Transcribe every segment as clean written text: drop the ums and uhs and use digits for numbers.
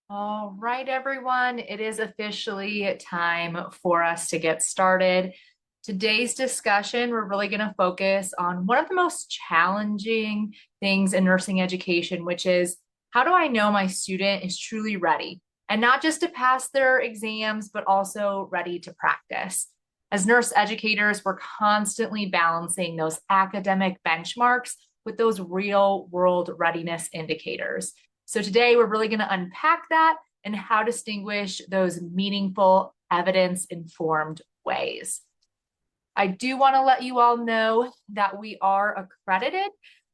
All right, everyone, it is officially time for us to get started. Today's discussion, we're really going to focus on one of the most challenging things in nursing education, which is how do I know my student is truly ready? And not just to pass their exams, but also ready to practice. As nurse educators, we're constantly balancing those academic benchmarks with those real world readiness indicators. So today we're really going to unpack that and how to distinguish those meaningful evidence informed ways. I do want to let you all know that we are accredited.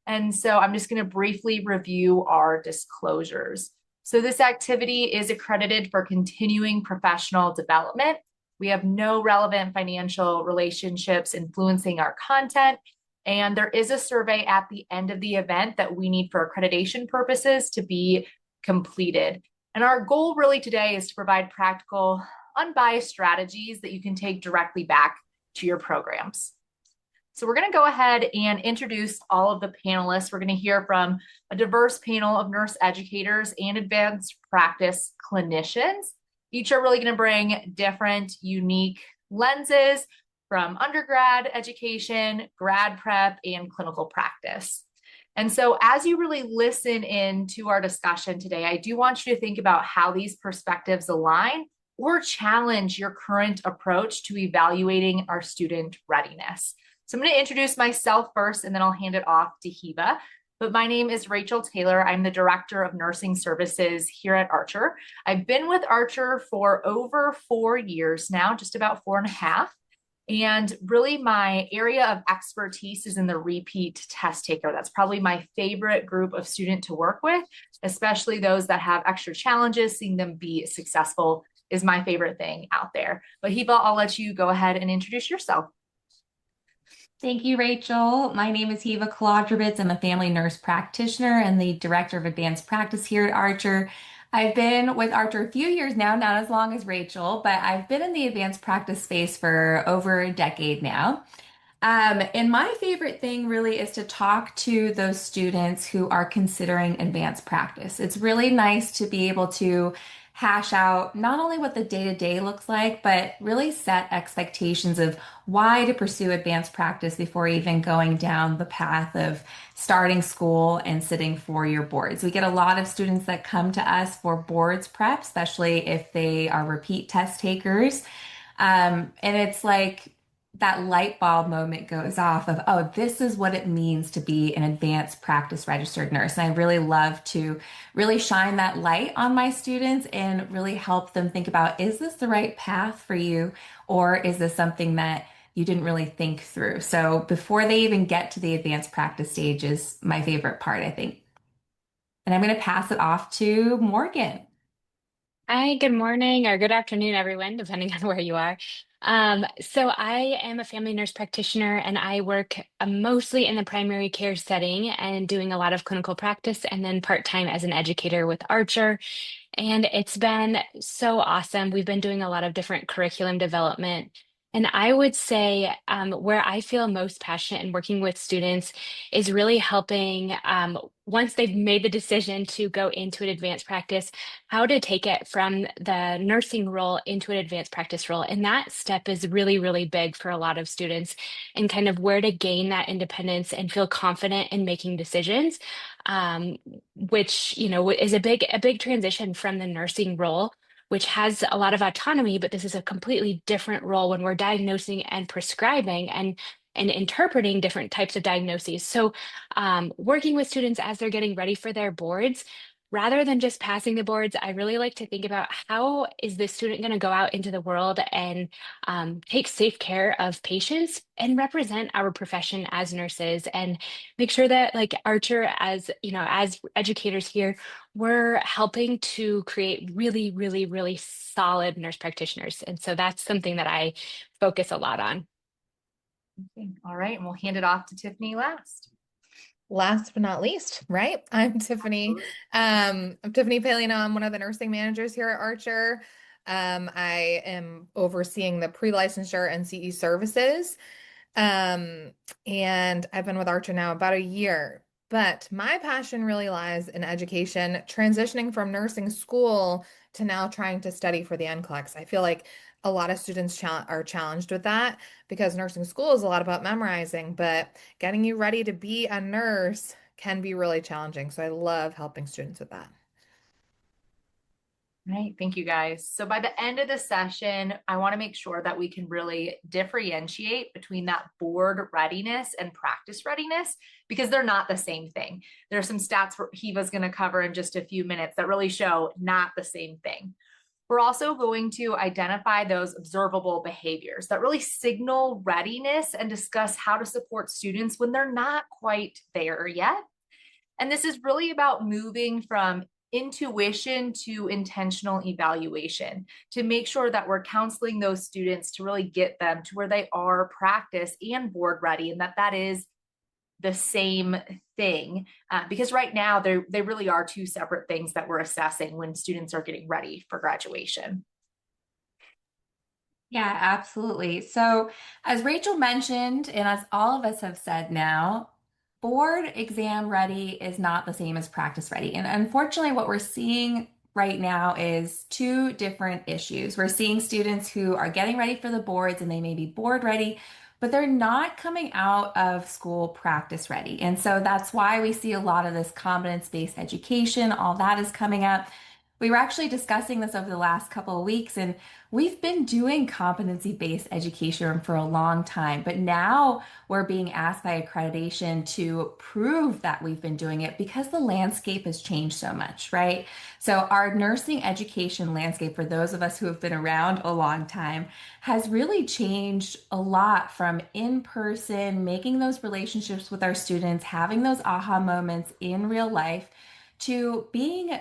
And so I'm just going to briefly review our disclosures. So this activity is accredited for continuing professional development. We have no relevant financial relationships influencing our content. And there is a survey at the end of the event that we need for accreditation purposes to be completed. And our goal really today is to provide practical, unbiased strategies that you can take directly back to your programs. So we're going to go ahead and introduce all of the panelists. We're going to hear from a diverse panel of nurse educators and advanced practice clinicians. Each are really going to bring different, unique lenses from undergrad education, grad prep, and clinical practice. And so as you really listen in to our discussion today, I do want you to think about how these perspectives align or challenge your current approach to evaluating our student readiness. So I'm going to introduce myself first, and then I'll hand it off to Hiba. But my name is Rachel Taylor. I'm the Director of Nursing Services here at Archer. I've been with Archer for over 4 years now, just about 4.5. And really, my area of expertise is in the repeat test taker. That's probably my favorite group of student to work with, especially those that have extra challenges. Seeing them be successful is my favorite thing out there. But Hiba, I'll let you go ahead and introduce yourself. Thank you, Rachel. My name is Hiva Kolodrovitz. I'm a family nurse practitioner and the director of advanced practice here at Archer. I've been with Archer a few years now, not as long as Rachel, but I've been in the advanced practice space for over a decade now. And my favorite thing really is to talk to those students who are considering advanced practice. It's really nice to be able to hash out not only what the day-to-day looks like, but really set expectations of why to pursue advanced practice before even going down the path of starting school and sitting for your boards. We get a lot of students that come to us for boards prep, especially if they are repeat test takers. And it's like that light bulb moment goes off of, oh, this is what it means to be an advanced practice registered nurse. And I really love to really shine that light on my students and really help them think about, is this the right path for you? Or is this something that you didn't really think through? So before they even get to the advanced practice stage is my favorite part, I think. And I'm going to pass it off to Morgan. Hi, good morning or good afternoon, everyone, depending on where you are. So I am a family nurse practitioner and I work mostly in the primary care setting and doing a lot of clinical practice and then part-time as an educator with Archer. And it's been so awesome. We've been doing a lot of different curriculum development. And I would say where I feel most passionate in working with students is really helping once they've made the decision to go into an advanced practice, how to take it from the nursing role into an advanced practice role. And that step is really, really big for a lot of students and kind of where to gain that independence and feel confident in making decisions, um, which, is a big transition from the nursing role, which has a lot of autonomy, but this is a completely different role when we're diagnosing and prescribing and interpreting different types of diagnoses. So, working with students as they're getting ready for their boards, rather than just passing the boards, I really like to think about how is this student going to go out into the world and take safe care of patients and represent our profession as nurses and make sure that like Archer as as educators here, we're helping to create really, really, really solid nurse practitioners. And so that's something that I focus a lot on. Okay. All right, and we'll hand it off to Tiffany last. Last but not least, right? I'm Tiffany. I'm Tiffany Palino. I'm one of the nursing managers here at Archer. I am overseeing the pre-licensure and CE services. And I've been with Archer now about a year. But my passion really lies in education, transitioning from nursing school to now trying to study for the NCLEX. I feel like a lot of students are challenged with that because nursing school is a lot about memorizing, but getting you ready to be a nurse can be really challenging. So I love helping students with that. Right. Thank you guys. So by the end of the session, I want to make sure that we can really differentiate between that board readiness and practice readiness because they're not the same thing. There are some stats Hiva's going to cover in just a few minutes that really show not the same thing. We're also going to identify those observable behaviors that really signal readiness and discuss how to support students when they're not quite there yet. And this is really about moving from intuition to intentional evaluation to make sure that we're counseling those students to really get them to where they are practice and board ready, and that is the same thing. Because right now they really are two separate things that we're assessing when students are getting ready for graduation. Yeah, absolutely. So, as Rachel mentioned, and as all of us have said now, board exam ready is not the same as practice ready. And unfortunately, what we're seeing right now is two different issues. We're seeing students who are getting ready for the boards and they may be board ready, but they're not coming out of school practice ready. And so that's why we see a lot of this competence-based education, all that is coming up. We were actually discussing this over the last couple of weeks, and we've been doing competency-based education for a long time, but now we're being asked by accreditation to prove that we've been doing it because the landscape has changed so much, right? So our nursing education landscape, for those of us who have been around a long time, has really changed a lot from in person, making those relationships with our students, having those aha moments in real life, to being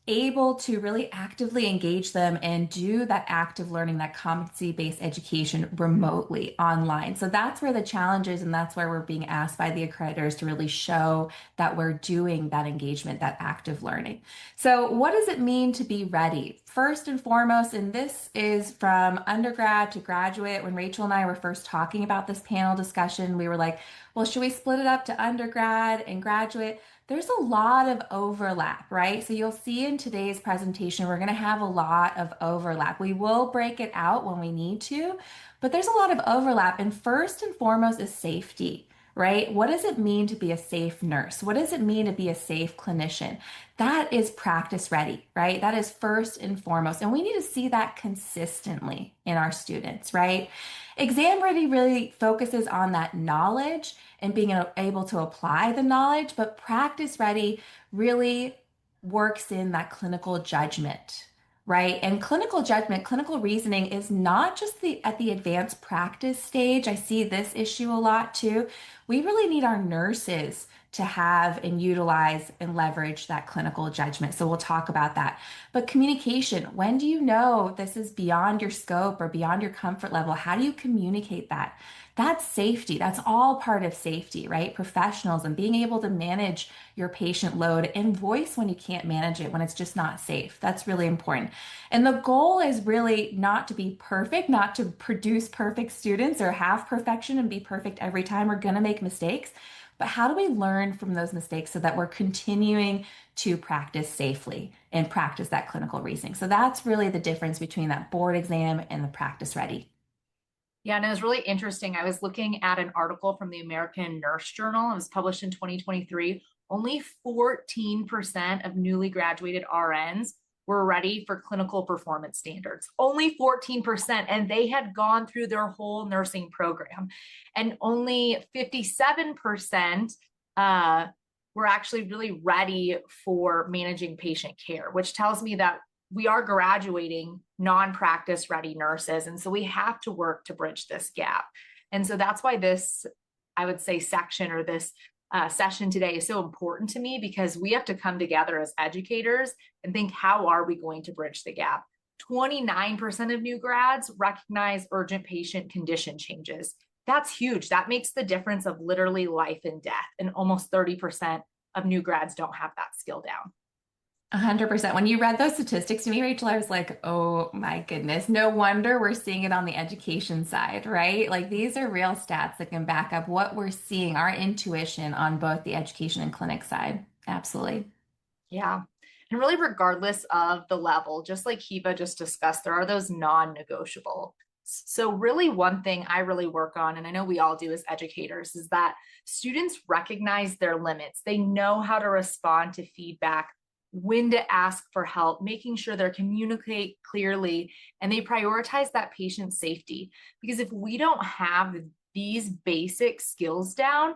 able to really actively engage them and do that active learning, that competency-based education remotely online. So that's where the challenge is, and that's where we're being asked by the accreditors to really show that we're doing that engagement, that active learning. So what does it mean to be ready? First and foremost, and this is from undergrad to graduate, when Rachel and I were first talking about this panel discussion, we were like, well, should we split it up to undergrad and graduate? There's a lot of overlap, right? So you'll see in today's presentation, we're going to have a lot of overlap. We will break it out when we need to, but there's a lot of overlap. And first and foremost is safety, right? What does it mean to be a safe nurse? What does it mean to be a safe clinician? That is practice ready, right? That is first and foremost. And we need to see that consistently in our students, right? Exam ready really focuses on that knowledge and being able to apply the knowledge, but practice ready really works in that clinical judgment, right? And clinical judgment, clinical reasoning is not just at the advanced practice stage. I see this issue a lot too. We really need our nurses to have and utilize and leverage that clinical judgment. So we'll talk about that. But communication, when do you know this is beyond your scope or beyond your comfort level? How do you communicate that? That's safety. That's all part of safety, right? Professionalism, being able to manage your patient load and voice when you can't manage it, when it's just not safe. That's really important. And the goal is really not to be perfect, not to produce perfect students or have perfection and be perfect every time. We're going to make mistakes. But how do we learn from those mistakes so that we're continuing to practice safely and practice that clinical reasoning? So that's really the difference between that board exam and the practice ready. Yeah, and it was really interesting. I was looking at an article from the American Nurse Journal. It was published in 2023. Only 14% of newly graduated RNs were ready for clinical performance standards. Only 14%. And they had gone through their whole nursing program. And only 57% were actually really ready for managing patient care, which tells me that we are graduating non-practice ready nurses. And so we have to work to bridge this gap. And so that's why this, I would say, section or this session today is so important to me, because we have to come together as educators and think, how are we going to bridge the gap? 29% of new grads recognize urgent patient condition changes. That's huge. That makes the difference of literally life and death. And almost 30% of new grads don't have that skill down. 100%. When you read those statistics to me, Rachel, I was like, oh my goodness, no wonder we're seeing it on the education side, right? Like these are real stats that can back up what we're seeing, our intuition on both the education and clinic side. Absolutely. Yeah. And really, regardless of the level, just like Hiva just discussed, there are those non-negotiable. So, really, one thing I really work on, and I know we all do as educators, is that students recognize their limits. They know how to respond to feedback, when to ask for help, making sure they communicate clearly, and they prioritize that patient safety. Because if we don't have these basic skills down,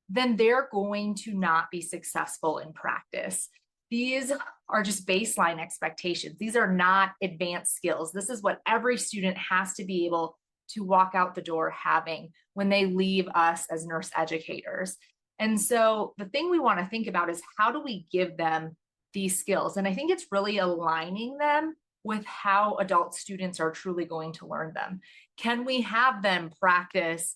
then they're going to not be successful in practice. These are just baseline expectations. These are not advanced skills. This is what every student has to be able to walk out the door having when they leave us as nurse educators. And so the thing we want to think about is how do we give them these skills? And I think it's really aligning them with how adult students are truly going to learn them. Can we have them practice,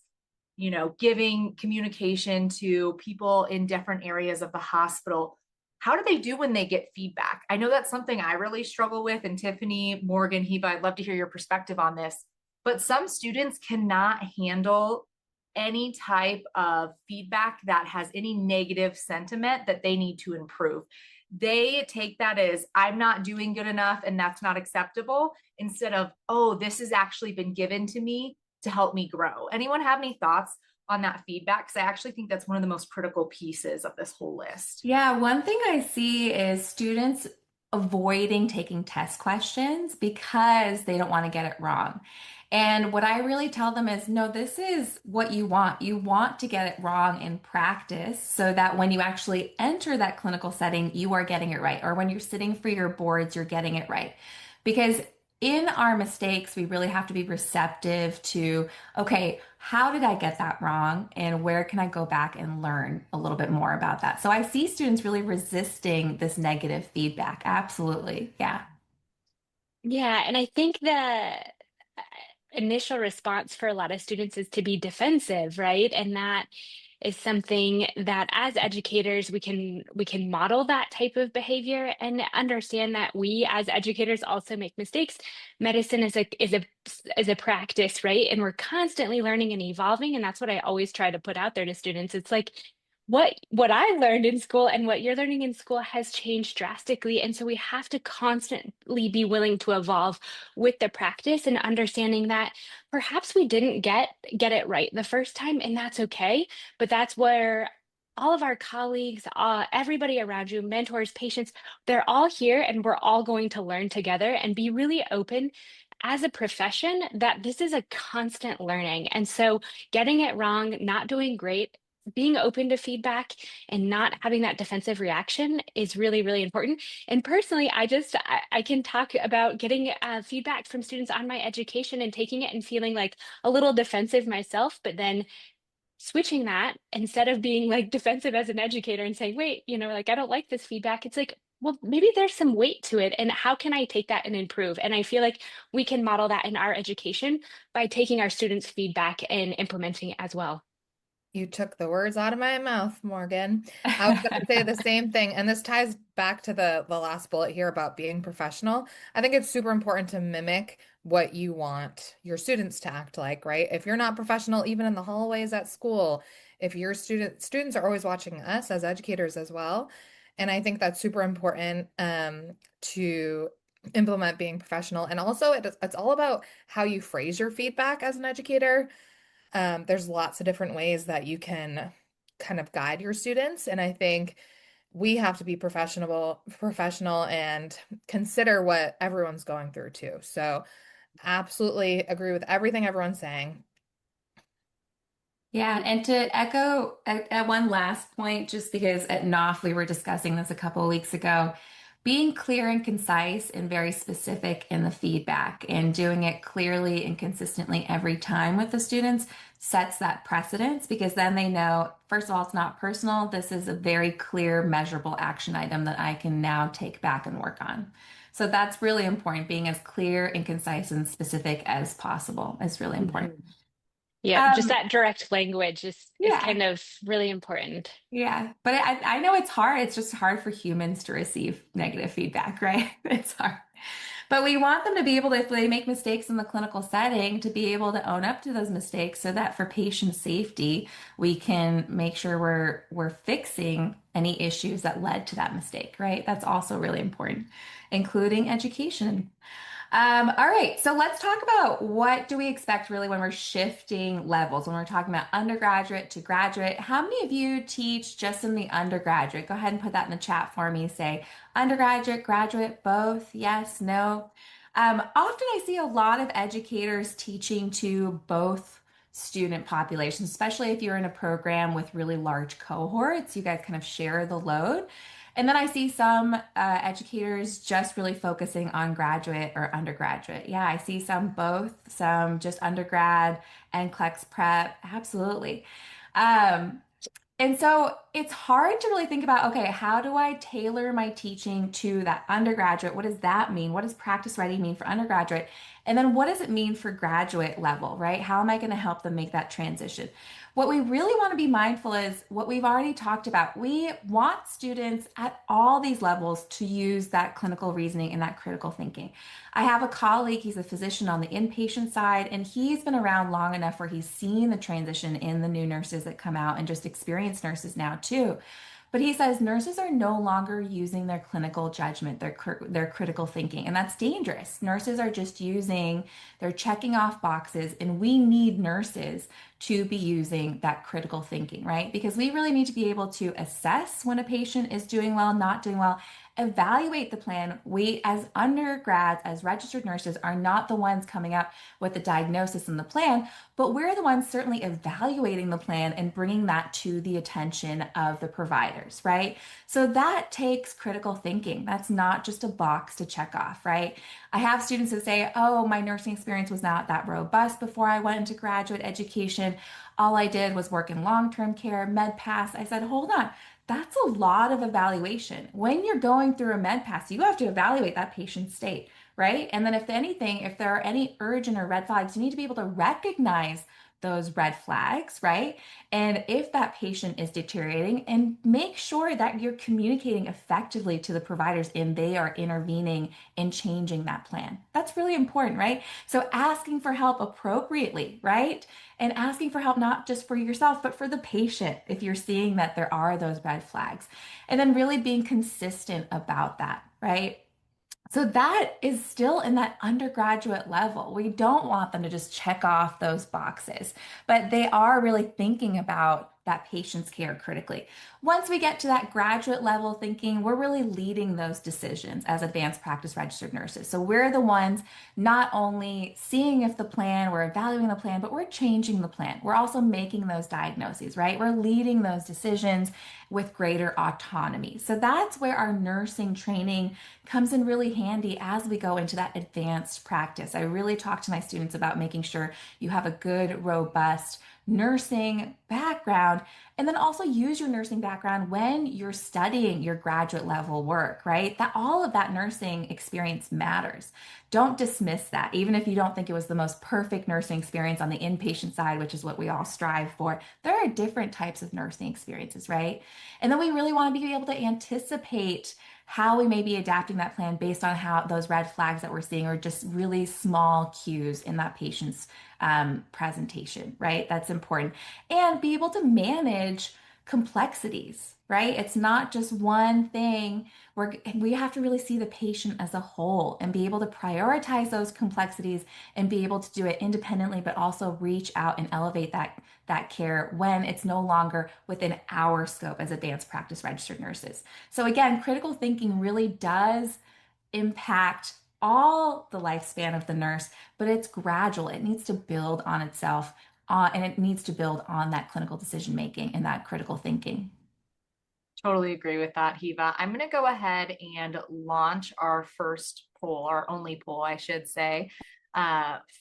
giving communication to people in different areas of the hospital? How do they do when they get feedback? I know that's something I really struggle with. And Tiffany, Morgan, Hiva, I'd love to hear your perspective on this. But some students cannot handle any type of feedback that has any negative sentiment that they need to improve. They take that as I'm not doing good enough and that's not acceptable, instead of, oh, this has actually been given to me to help me grow. Anyone have any thoughts on that feedback? Because I actually think that's one of the most critical pieces of this whole list. Yeah, one thing I see is students avoiding taking test questions because they don't want to get it wrong. And what I really tell them is, no, this is what you want. You want to get it wrong in practice so that when you actually enter that clinical setting, you are getting it right. Or when you're sitting for your boards, you're getting it right. Because in our mistakes, we really have to be receptive to, okay, how did I get that wrong? And where can I go back and learn a little bit more about that? So I see students really resisting this negative feedback. Absolutely. Yeah. Yeah, and I think the initial response for a lot of students is to be defensive, right? And that is something that as educators we can model that type of behavior and understand that we as educators also make mistakes. Medicine is a practice, right? And we're constantly learning and evolving, and that's what I always try to put out there to students. It's like what I learned in school and what you're learning in school has changed drastically. And so we have to constantly be willing to evolve with the practice and understanding that perhaps we didn't get it right the first time, and that's okay. But that's where all of our colleagues, everybody around you, mentors, patients, they're all here and we're all going to learn together and be really open as a profession that this is a constant learning. And so getting it wrong, not doing great, being open to feedback and not having that defensive reaction is really, really important. And personally, I can talk about getting feedback from students on my education and taking it and feeling like a little defensive myself, but then switching that instead of being like defensive as an educator and saying, wait, like I don't like this feedback. It's like, well, maybe there's some weight to it. And how can I take that and improve? And I feel like we can model that in our education by taking our students' feedback and implementing it as well. You took the words out of my mouth, Morgan. I was going to say the same thing, and this ties back to the last bullet here about being professional. I think it's super important to mimic what you want your students to act like, right? If you're not professional, even in the hallways at school, if your students are always watching us as educators as well, and I think that's super important to implement being professional. And also, it's all about how you phrase your feedback as an educator. There's lots of different ways that you can kind of guide your students, and I think we have to be professional and consider what everyone's going through too. So, absolutely agree with everything everyone's saying. Yeah, and to echo at one last point, just because at NOF we were discussing this a couple of weeks ago, being clear and concise and very specific in the feedback and doing it clearly and consistently every time with the students sets that precedence because then they know, first of all, it's not personal. This is a very clear, measurable action item that I can now take back and work on. So that's really important. Being as clear and concise and specific as possible is really important. Yeah, just Um, that direct language is yeah. kind of really important. Yeah, but I know it's hard. It's just hard for humans to receive negative feedback, right? It's hard. But we want them to be able to, if they make mistakes in the clinical setting, to be able to own up to those mistakes so that for patient safety, we can make sure we're fixing any issues that led to that mistake, right? That's also really important, including education. All right, so let's talk about what do we expect really when we're shifting levels, when we're talking about undergraduate to graduate. How many of you teach just in the undergraduate? Go ahead and put that in the chat for me. Say undergraduate, graduate, both, yes, no. Often I see a lot of educators teaching to both student populations, especially if you're in a program with really large cohorts. You guys kind of share the load. And then I see some educators just really focusing on graduate or undergraduate. Yeah, I see some both, some just undergrad and NCLEX prep. Absolutely. Um, and so it's hard to really think about, okay, how do I tailor my teaching to that undergraduate? What does that mean? What does practice ready mean for undergraduate? And then what does it mean for graduate level, right? How am I going to help them make that transition? What we really want to be mindful is what we've already talked about. We want students at all these levels to use that clinical reasoning and that critical thinking. I have a colleague, he's a physician on the inpatient side, and he's been around long enough where he's seen the transition in the new nurses that come out and just experienced nurses now too. But he says nurses are no longer using their clinical judgment, their critical thinking, and that's dangerous. Nurses are just they're checking off boxes, and we need nurses to be using that critical thinking, right? Because we really need to be able to assess when a patient is doing well, not doing well, evaluate the plan. We, as undergrads, as registered nurses, are not the ones coming up with the diagnosis and the plan, but we're the ones certainly evaluating the plan and bringing that to the attention of the providers, right? So that takes critical thinking. That's not just a box to check off, right? I have students that say, oh, my nursing experience was not that robust before I went into graduate education. All I did was work in long-term care, med pass. I said, hold on. That's a lot of evaluation. When you're going through a med pass, you have to evaluate that patient's state, right? And then if anything, if there are any urgent or red flags, you need to be able to recognize those red flags, right? And if that patient is deteriorating, and make sure that you're communicating effectively to the providers and they are intervening and changing that plan. That's really important, right? So asking for help appropriately, right? And asking for help not just for yourself, but for the patient if you're seeing that there are those red flags. And then really being consistent about that, right? So that is still in that undergraduate level. We don't want them to just check off those boxes, but they are really thinking about that patient's care critically. Once we get to that graduate level thinking, we're really leading those decisions as advanced practice registered nurses. So we're the ones not only seeing if the plan, we're evaluating the plan, but we're changing the plan. We're also making those diagnoses, right? We're leading those decisions with greater autonomy. So that's where our nursing training comes in really handy as we go into that advanced practice. I really talk to my students about making sure you have a good, robust nursing background, and then also use your nursing background when you're studying your graduate level work, right? That all of that nursing experience matters. Don't dismiss that, even if you don't think it was the most perfect nursing experience on the inpatient side, which is what we all strive for. There are different types of nursing experiences, right? And then we really want to be able to anticipate how we may be adapting that plan based on how those red flags that we're seeing are just really small cues in that patient's presentation, right? That's important. And be able to manage complexities, right? It's not just one thing. We have to really see the patient as a whole and be able to prioritize those complexities and be able to do it independently, but also reach out and elevate that care when it's no longer within our scope as advanced practice registered nurses. So again, critical thinking really does impact all the lifespan of the nurse, but it's gradual. It needs to build on itself, and it needs to build on that clinical decision making and that critical thinking. Totally agree with that, Hiva. I'm going to go ahead and launch our first poll, our only poll, I should say,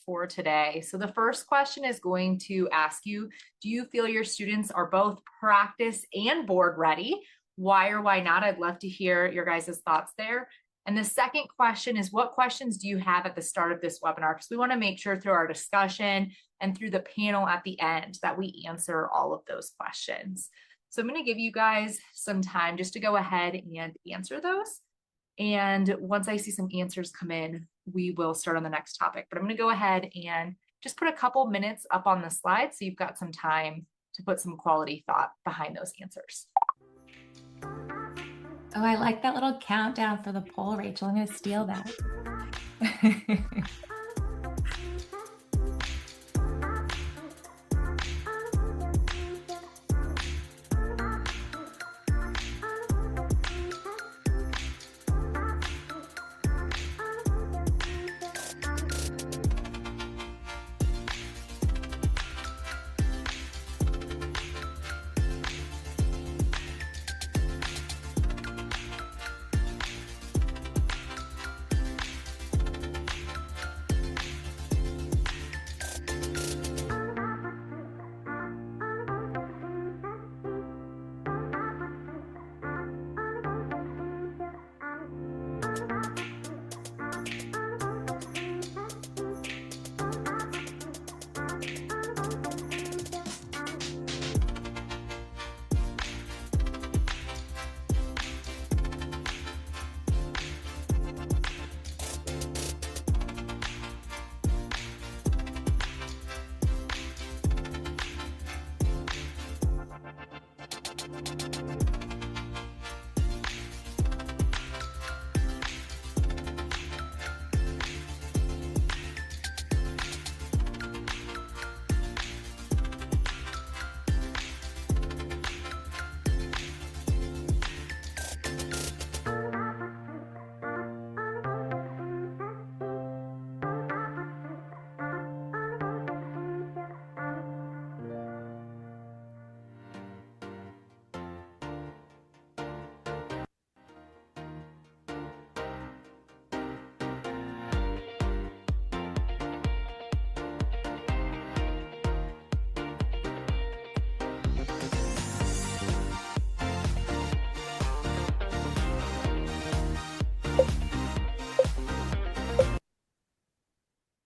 for today. So the first question is going to ask you, do you feel your students are both practice and board ready? Why or why not? I'd love to hear your guys' thoughts there. And the second question is, what questions do you have at the start of this webinar? Because we want to make sure through our discussion and through the panel at the end that we answer all of those questions. So I'm going to give you guys some time just to go ahead and answer those. And once I see some answers come in, we will start on the next topic. But I'm going to go ahead and just put a couple minutes up on the slide so you've got some time to put some quality thought behind those answers. Oh, I like that little countdown for the poll, Rachel. I'm going to steal that.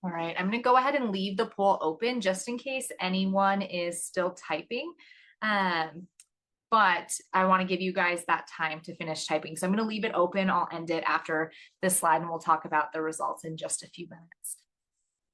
All right, I'm going to go ahead and leave the poll open just in case anyone is still typing. But I want to give you guys that time to finish typing. So I'm going to leave it open. I'll end it after this slide and we'll talk about the results in just a few minutes.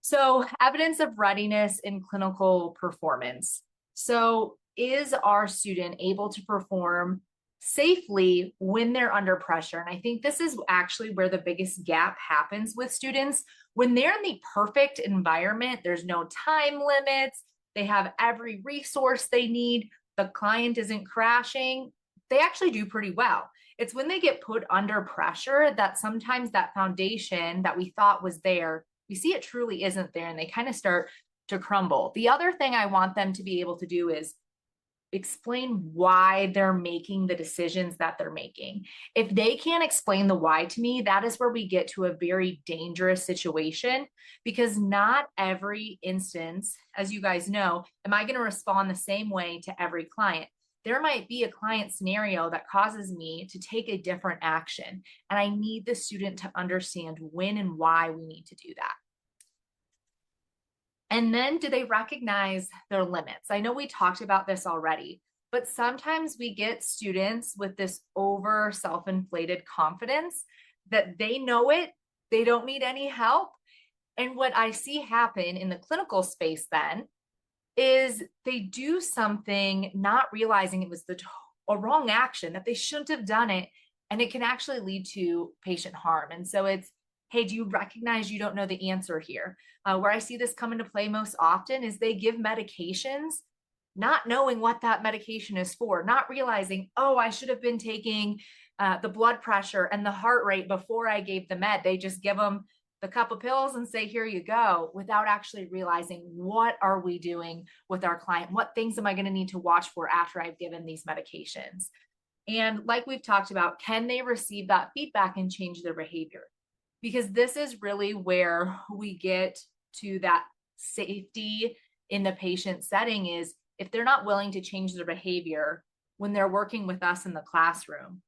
So evidence of readiness in clinical performance. So is our student able to perform safely when they're under pressure? And I think this is actually where the biggest gap happens with students. When they're in the perfect environment, there's no time limits, they have every resource they need, the client isn't crashing, they actually do pretty well. It's when they get put under pressure that sometimes that foundation that we thought was there, we see it truly isn't there, and they kind of start to crumble. The other thing I want them to be able to do is explain why they're making the decisions that they're making. If they can't explain the why to me, that is where we get to a very dangerous situation, because not every instance, as you guys know, am I going to respond the same way to every client. There might be a client scenario that causes me to take a different action, and I need the student to understand when and why we need to do that. And then do they recognize their limits? I know we talked about this already, but sometimes we get students with this over self-inflated confidence that they know it, they don't need any help. And what I see happen in the clinical space then is they do something not realizing it was a wrong action, that they shouldn't have done it, and it can actually lead to patient harm. And so it's, hey, do you recognize you don't know the answer here? Where I see this come into play most often is they give medications not knowing what that medication is for, not realizing, oh, I should have been taking the blood pressure and the heart rate before I gave the med. They just give them the cup of pills and say, here you go, without actually realizing what are we doing with our client? What things am I going to need to watch for after I've given these medications? And like we've talked about, can they receive that feedback and change their behavior? Because this is really where we get to that safety in the patient setting, is if they're not willing to change their behavior when they're working with us in the classroom,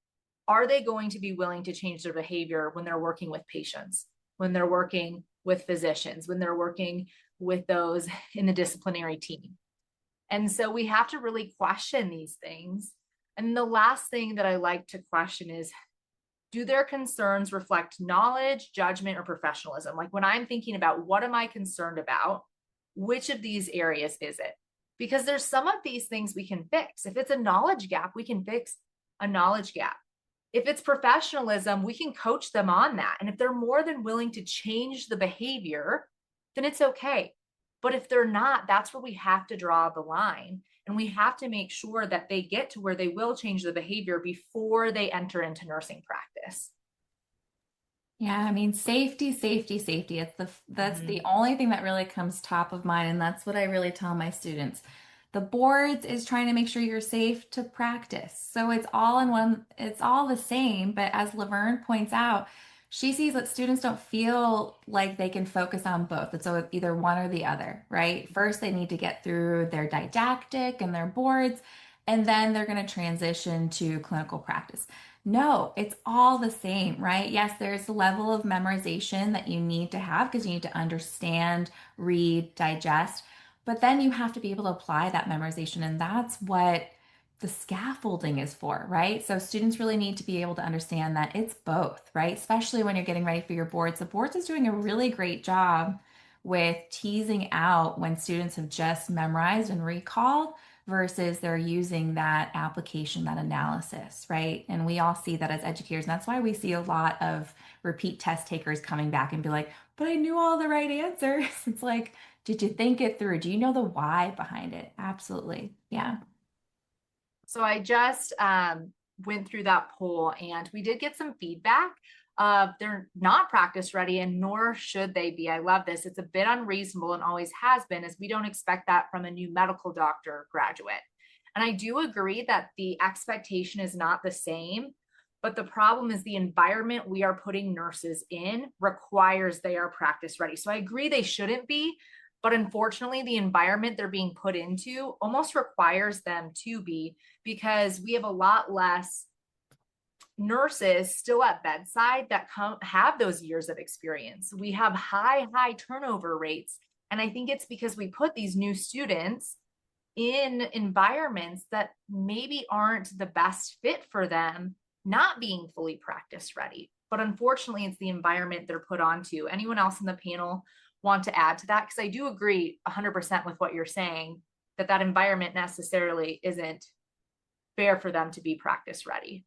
Are they going to be willing to change their behavior when they're working with patients, when they're working with physicians, when they're working with those in the disciplinary team? And so we have to really question these things. And the last thing that I like to question is, do their concerns reflect knowledge, judgment, or professionalism? Like when I'm thinking about what am I concerned about, which of these areas is it? Because there's some of these things we can fix. If it's a knowledge gap, we can fix a knowledge gap. If it's professionalism, we can coach them on that. And if they're more than willing to change the behavior, then it's okay. But if they're not, that's where we have to draw the line. And we have to make sure that they get to where they will change the behavior before they enter into nursing practice. Yeah, I mean, safety, safety, safety. That's the Mhm. only thing that really comes top of mind, and that's what I really tell my students. The boards is trying to make sure you're safe to practice. So it's all in one, it's all the same, but as Laverne points out, she sees that students don't feel like they can focus on both. It's either one or the other, right? First, they need to get through their didactic and their boards, and then they're going to transition to clinical practice. No, it's all the same, right? Yes, there's a level of memorization that you need to have because you need to understand, read, digest, but then you have to be able to apply that memorization. And that's what the scaffolding is for, right? So students really need to be able to understand that it's both, right? Especially when you're getting ready for your boards. The boards is doing a really great job with teasing out when students have just memorized and recalled versus they're using that application, that analysis, right? And we all see that as educators. And that's why we see a lot of repeat test takers coming back and be like, but I knew all the right answers. It's like, did you think it through? Do you know the why behind it? Absolutely. Yeah. So I just went through that poll and we did get some feedback. They're not practice ready and nor should they be. I love this. It's a bit unreasonable and always has been, as we don't expect that from a new medical doctor graduate. And I do agree that the expectation is not the same, but the problem is the environment we are putting nurses in requires they are practice ready. So I agree they shouldn't be, but unfortunately, the environment they're being put into almost requires them to be, because we have a lot less nurses still at bedside that have those years of experience. We have high turnover rates. And I think it's because we put these new students in environments that maybe aren't the best fit for them, not being fully practice ready. But unfortunately, it's the environment they're put onto. Anyone else in the panel want to add to that? Because I do agree 100% with what you're saying, that that environment necessarily isn't fair for them to be practice ready.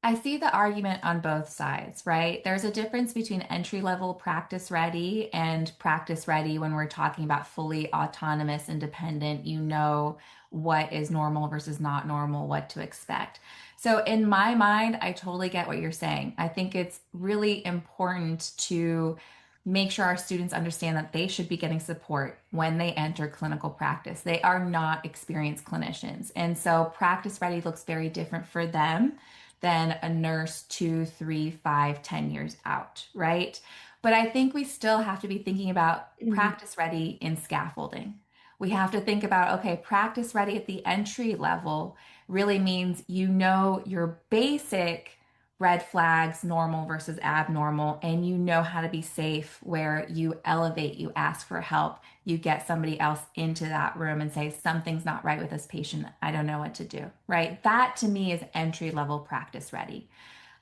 I see the argument on both sides, right? There's a difference between entry level practice ready and practice ready when we're talking about fully autonomous, independent, you know what is normal versus not normal, what to expect. So, in my mind, I totally get what you're saying. I think it's really important to make sure our students understand that they should be getting support when they enter clinical practice. They are not experienced clinicians. And so, practice ready looks very different for them than a nurse 2, 3, 5, 10 years out, right? But I think we still have to be thinking about Mhm. practice ready in scaffolding. We have to think about, okay, practice ready at the entry level really means you know your basic red flags, normal versus abnormal, and you know how to be safe where you elevate, you ask for help, you get somebody else into that room and say, something's not right with this patient. I don't know what to do, right? That to me is entry level practice ready.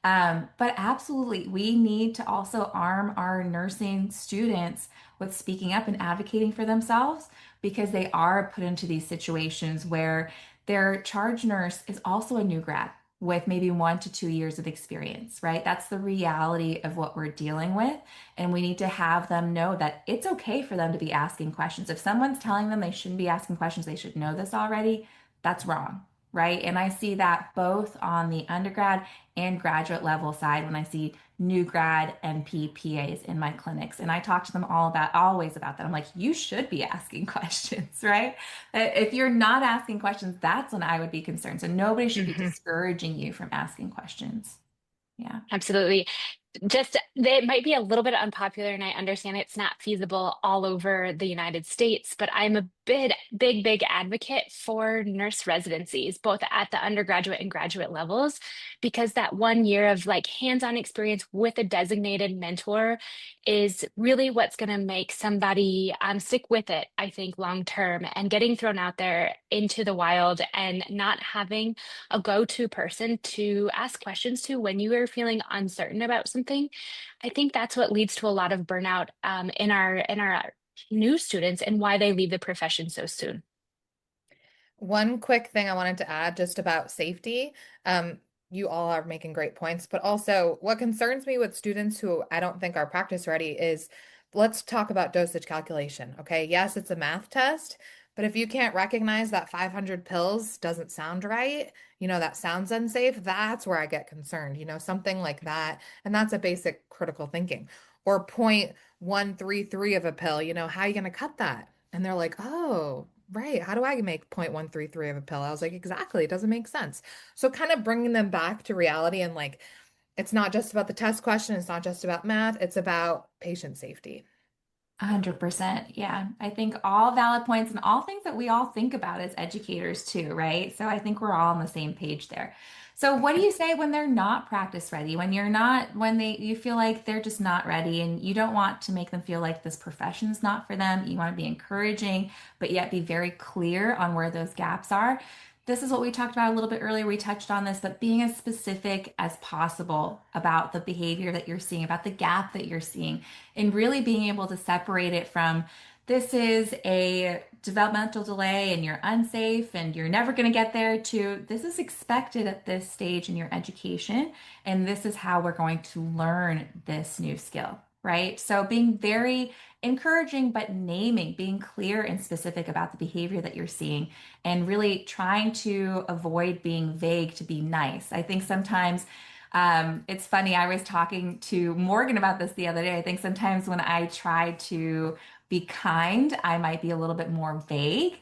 But absolutely, we need to also arm our nursing students with speaking up and advocating for themselves because they are put into these situations where their charge nurse is also a new grad with maybe 1 to 2 years of experience, right? That's the reality of what we're dealing with. And we need to have them know that it's okay for them to be asking questions. If someone's telling them they shouldn't be asking questions, they should know this already, that's wrong, right? And I see that both on the undergrad and graduate level side when I see new grad NP PAs in my clinics. And I talk to them always about that. I'm like, you should be asking questions, right? If you're not asking questions, that's when I would be concerned. So nobody should be Mhm. discouraging you from asking questions. Yeah. Absolutely. just it might be a little bit unpopular, and I understand it's not feasible all over the United States, but I'm a big advocate for nurse residencies, both at the undergraduate and graduate levels, because that 1 year of like hands-on experience with a designated mentor is really what's going to make somebody stick with it, I think, long term, and getting thrown out there into the wild and not having a go-to person to ask questions to when you are feeling uncertain about something. I think that's what leads to a lot of burnout in our new students and why they leave the profession so soon. One quick thing I wanted to add just about safety. You all are making great points, but also what concerns me with students who I don't think are practice ready is let's talk about dosage calculation. Okay. Yes, it's a math test, but if you can't recognize that 500 pills doesn't sound right, that sounds unsafe, that's where I get concerned, something like that. And that's a basic critical thinking. Or 0.133 of a pill, how are you going to cut that? And they're like, oh, right. How do I make 0.133 of a pill? I was like, exactly. It doesn't make sense. So kind of bringing them back to reality and like, it's not just about the test question. It's not just about math. It's about patient safety. 100%. Yeah. I think all valid points and all things that we all think about as educators too, right? So I think we're all on the same page there. So what do you say when they're not practice ready? When you're not, when you feel like they're just not ready and you don't want to make them feel like this profession is not for them. You want to be encouraging, but yet be very clear on where those gaps are. This is what we talked about a little bit earlier. We touched on this, but being as specific as possible about the behavior that you're seeing, about the gap that you're seeing, and really being able to separate it from this is a developmental delay and you're unsafe and you're never going to get there to this is expected at this stage in your education and this is how we're going to learn this new skill, right? So being very encouraging but naming, being clear and specific about the behavior that you're seeing and really trying to avoid being vague to be nice. I think sometimes it's funny. I was talking to Morgan about this the other day. I think sometimes when I try to be kind, I might be a little bit more vague.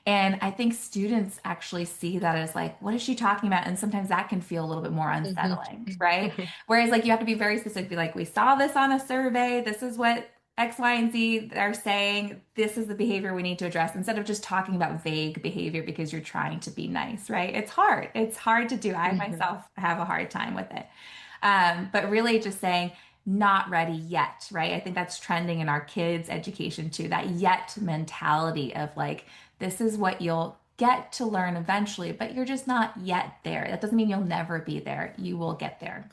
And I think students actually see that as like, what is she talking about? And sometimes that can feel a little bit more Mhm. unsettling, right? Whereas like you have to be very specific, be like, we saw this on a survey. This is what X, Y, and Z are saying. This is the behavior we need to address instead of just talking about vague behavior because you're trying to be nice, right? It's hard. It's hard to do. I Mhm. myself have a hard time with it. But really just saying, not ready yet, right? I think that's trending in our kids' education too, that yet mentality of like, this is what you'll get to learn eventually, but you're just not yet there. That doesn't mean you'll never be there. You will get there.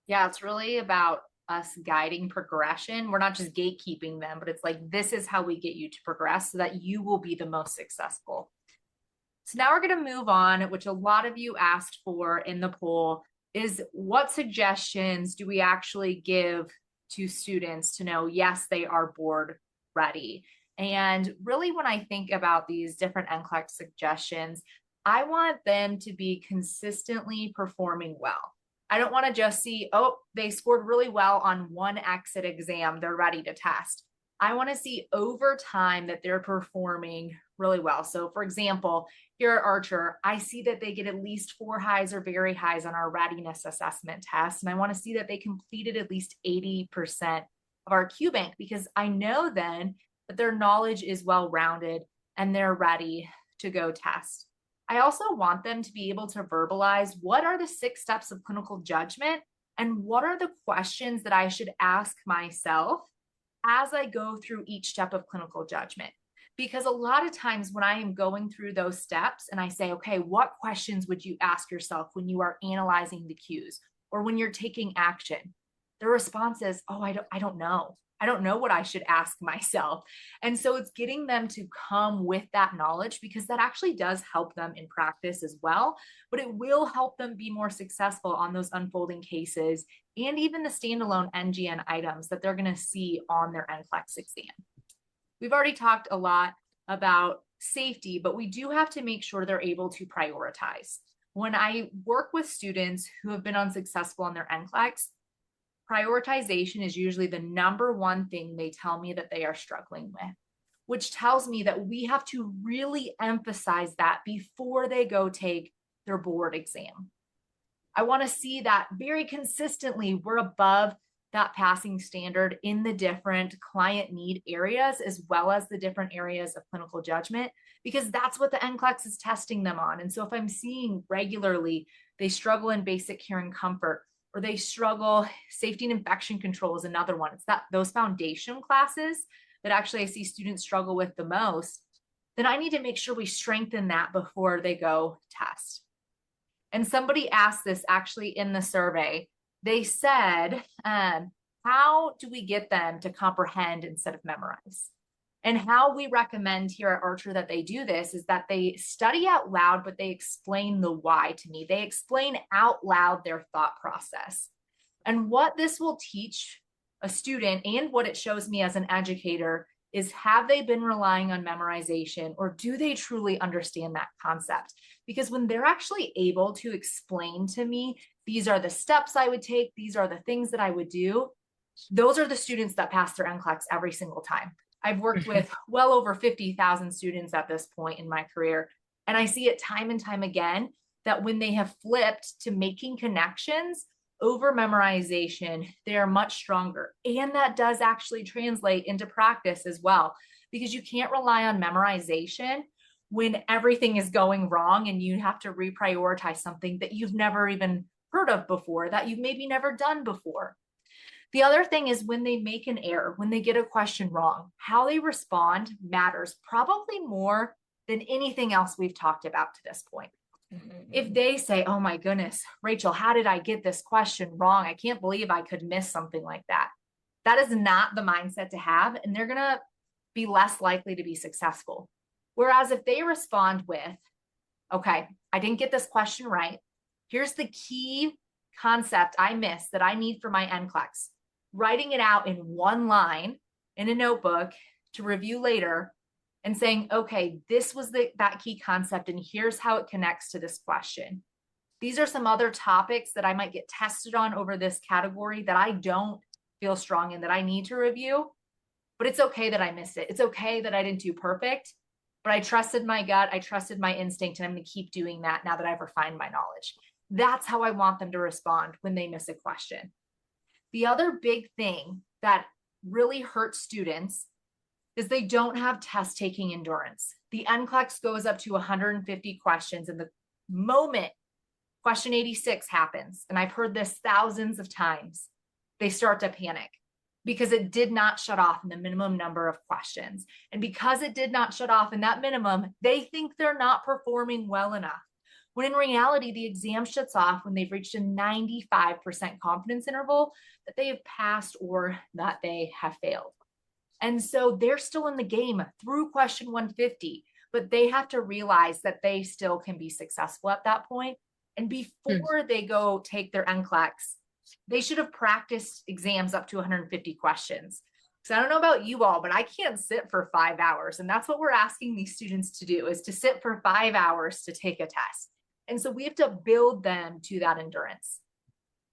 Yeah, it's really about us guiding progression. We're not just gatekeeping them, but it's like, this is how we get you to progress so that you will be the most successful. So now we're going to move on, which a lot of you asked for in the poll is what suggestions do we actually give to students to know, yes, they are board ready? And really, when I think about these different NCLEX suggestions, I want them to be consistently performing well. I don't want to just see, oh, they scored really well on one exit exam, they're ready to test. I want to see over time that they're performing really well. So, for example, here at Archer, I see that they get at least 4 highs or very highs on our readiness assessment test. And I want to see that they completed at least 80% of our Q bank because I know then that their knowledge is well rounded and they're ready to go test. I also want them to be able to verbalize what are the 6 steps of clinical judgment and what are the questions that I should ask myself as I go through each step of clinical judgment. Because a lot of times when I am going through those steps and I say, okay, what questions would you ask yourself when you are analyzing the cues or when you're taking action? The response is, oh, I don't know. I don't know what I should ask myself. And so it's getting them to come with that knowledge because that actually does help them in practice as well. But it will help them be more successful on those unfolding cases and even the standalone NGN items that they're going to see on their NCLEX exam. We've already talked a lot about safety, but we do have to make sure they're able to prioritize. When I work with students who have been unsuccessful on their NCLEX, prioritization is usually the number one thing they tell me that they are struggling with, which tells me that we have to really emphasize that before they go take their board exam. I want to see that very consistently we're above that passing standard in the different client need areas, as well as the different areas of clinical judgment, because that's what the NCLEX is testing them on. And so if I'm seeing regularly they struggle in basic care and comfort, or they struggle, safety and infection control is another one. It's that those foundation classes that actually I see students struggle with the most, then I need to make sure we strengthen that before they go test. And somebody asked this actually in the survey. They said, how do we get them to comprehend instead of memorize? And how we recommend here at Archer that they do this is that they study out loud, but they explain the why to me. They explain out loud their thought process. And what this will teach a student, and what it shows me as an educator, is have they been relying on memorization, or do they truly understand that concept? Because when they're actually able to explain to me, these are the steps I would take, these are the things that I would do, those are the students that pass their NCLEX every single time. I've worked with well over 50,000 students at this point in my career, and I see it time and time again that when they have flipped to making connections over memorization, they are much stronger. And that does actually translate into practice as well, because you can't rely on memorization when everything is going wrong and you have to reprioritize something that you've never even heard of before, that you've maybe never done before. The other thing is when they make an error, when they get a question wrong, how they respond matters probably more than anything else we've talked about to this point. If they say, oh my goodness, Rachel, how did I get this question wrong? I can't believe I could miss something like that. That is not the mindset to have, and they're going to be less likely to be successful. Whereas if they respond with, okay, I didn't get this question right. Here's the key concept I missed that I need for my NCLEX. Writing it out in one line in a notebook to review later, and saying, okay, this was that key concept, and here's how it connects to this question. These are some other topics that I might get tested on over this category that I don't feel strong in, that I need to review, but it's okay that I missed it. It's okay that I didn't do perfect, but I trusted my gut, I trusted my instinct, and I'm going to keep doing that now that I've refined my knowledge. That's how I want them to respond when they miss a question. The other big thing that really hurts students is they don't have test taking endurance. The NCLEX goes up to 150 questions, and the moment question 86 happens, and I've heard this thousands of times, they start to panic because it did not shut off in the minimum number of questions. And because it did not shut off in that minimum, they think they're not performing well enough. When in reality, the exam shuts off when they've reached a 95% confidence interval that they have passed or that they have failed. And so they're still in the game through question 150, but they have to realize that they still can be successful at that point. And before they go take their NCLEX, they should have practiced exams up to 150 questions. So I don't know about you all, but I can't sit for 5 hours. And that's what we're asking these students to do, is to sit for 5 hours to take a test. And so we have to build them to that endurance.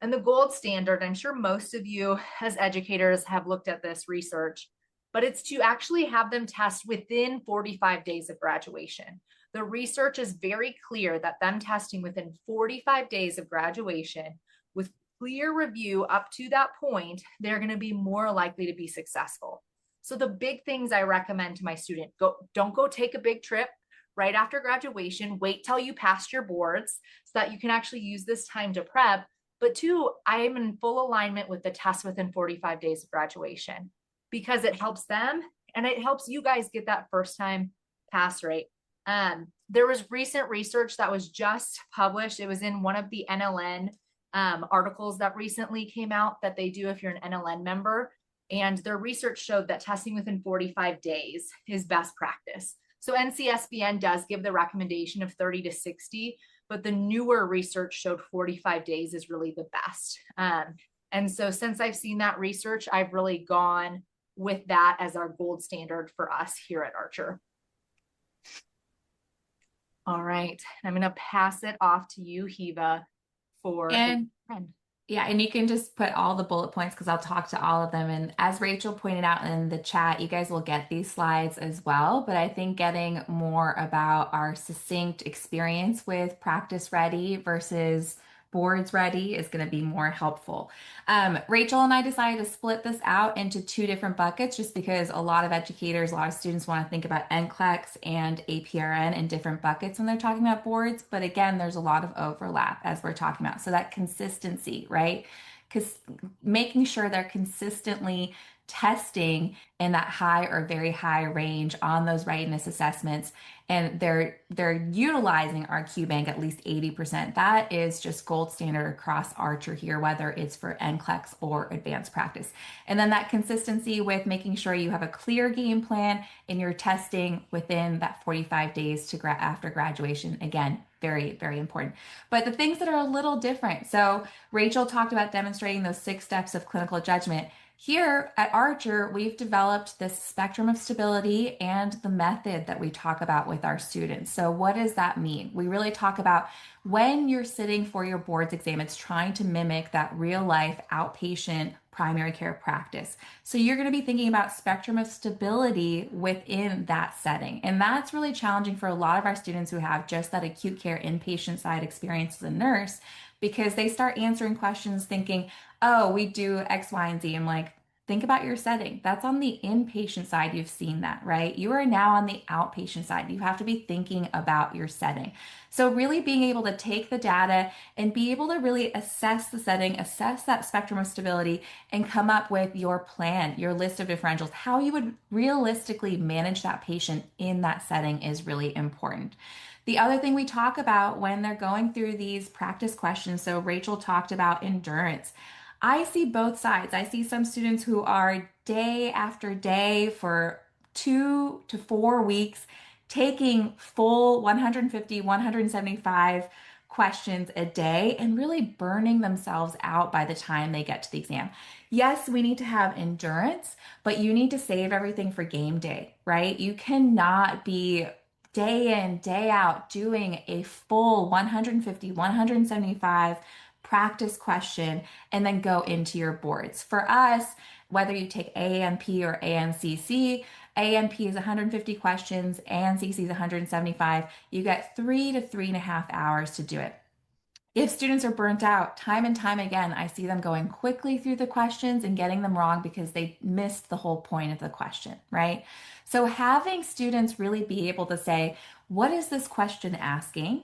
And the gold standard, I'm sure most of you as educators have looked at this research, but it's to actually have them test within 45 days of graduation. The research is very clear that them testing within 45 days of graduation with clear review up to that point, they're going to be more likely to be successful. So the big things I recommend to my student, don't go take a big trip right after graduation. Wait till you pass your boards so that you can actually use this time to prep. But two, I am in full alignment with the test within 45 days of graduation, because it helps them and it helps you guys get that first time pass rate. There was recent research that was just published. It was in one of the NLN articles that recently came out that they do if you're an NLN member. And their research showed that testing within 45 days is best practice. So NCSBN does give the recommendation of 30 to 60, but the newer research showed 45 days is really the best. And so since I've seen that research, I've really gone with that as our gold standard for us here at Archer. All right, I'm going to pass it off to you, Hiva, for and yeah, and you can just put all the bullet points because I'll talk to all of them. And as Rachel pointed out in the chat, you guys will get these slides as well. But I think getting more about our succinct experience with Practice Ready versus boards ready is going to be more helpful. Rachel and I decided to split this out into two different buckets just because a lot of educators, a lot of students want to think about NCLEX and APRN in different buckets when they're talking about boards. But again, there's a lot of overlap as we're talking about. So that consistency, right? Because making sure they're consistently testing in that high or very high range on those readiness assessments, and they're utilizing our Q bank at least 80%. That is just gold standard across Archer here, whether it's for NCLEX or advanced practice. And then that consistency with making sure you have a clear game plan in your testing within that 45 days to after graduation. Again, very, very important. But the things that are a little different. So Rachel talked about demonstrating those 6 steps of clinical judgment. Here at Archer, we've developed this spectrum of stability and the method that we talk about with our students. So what does that mean? We really talk about when you're sitting for your boards exam, it's trying to mimic that real life outpatient primary care practice. So you're going to be thinking about spectrum of stability within that setting. And that's really challenging for a lot of our students who have just that acute care inpatient side experience as a nurse, because they start answering questions thinking, oh, we do X, Y, and Z. I'm like, think about your setting. That's on the inpatient side. You've seen that, right? You are now on the outpatient side. You have to be thinking about your setting. So really being able to take the data and be able to really assess the setting, assess that spectrum of stability, and come up with your plan, your list of differentials, how you would realistically manage that patient in that setting is really important. The other thing we talk about when they're going through these practice questions, so Rachel talked about endurance. I see both sides. I see some students who are day after day for 2 to 4 weeks taking full 150, 175 questions a day and really burning themselves out by the time they get to the exam. Yes, we need to have endurance, but you need to save everything for game day, right? You cannot be day in, day out doing a full 150, 175 practice question and then go into your boards. For us, whether you take ANP or ANCC, ANP is 150 questions, ANCC is 175. You get 3 to 3.5 hours to do it. If students are burnt out, time and time again, I see them going quickly through the questions and getting them wrong because they missed the whole point of the question, right? So having students really be able to say, what is this question asking?